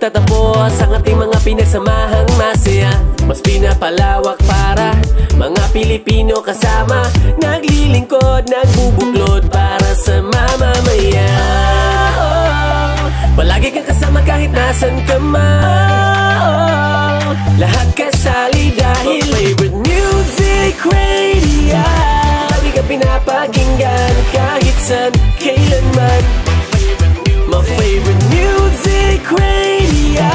nagtatapos ang ating mga pinagsamahang masaya. Mas pinapalawak para mga Pilipino kasama, naglilingkod, nagbubuklod para sa mamamayan. Palagi kang kasama kahit nasan ka man, lahat kasali dahil my favorite music radio. Lagi ka pinapakinggan kahit san, kailanman. My favorite music radio,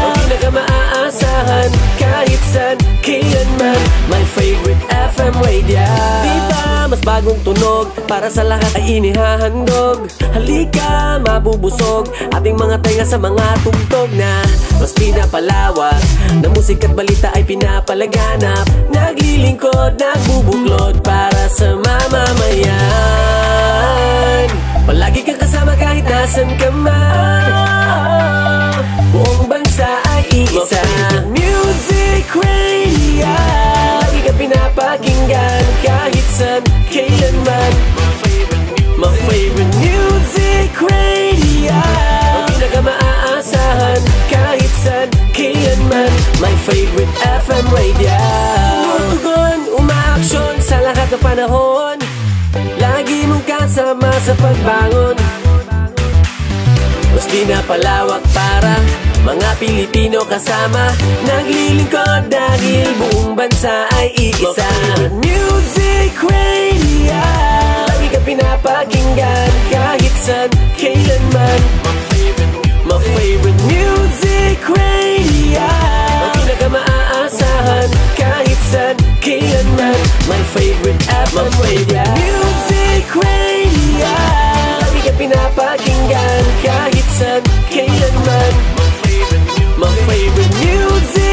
ang pinaka-maaasahan kahit san, kailanman. My favorite FM radio. Diba mas bagong tunog para sa lahat ay inihahandog. Halika, mabubusog ating mga tenga sa mga tugtog na mas pinapalawak, na musika at balita ay pinapalaganap. Naglilingkod, nagbubuklod para sa mamamayan. Palagi kang kasama kahit nasan ka man, buong bansa ay iisa. My favorite music radio, lagi ka pinapakinggan kahit san, kailanman. My favorite music radio, ang pinaka-maaasahan kahit san, kailanman. My favorite FM radio. Tumutugon, umaaksyon sa lahat ng panahon, lagi mong kasama sa pagbangon. Mas pinapalawak para mga Pilipino kasama, naglilingkod dahil buong bansa ay iisa. Music radio, lagi ka pinapakinggan kahit san, kailanman. My favorite music radio, ang pinaka-maaasahan kahit san, kailanman. My favorite FM radio. Music radio, lagi ka pinapakinggan kahit san, kailanman. My favorite music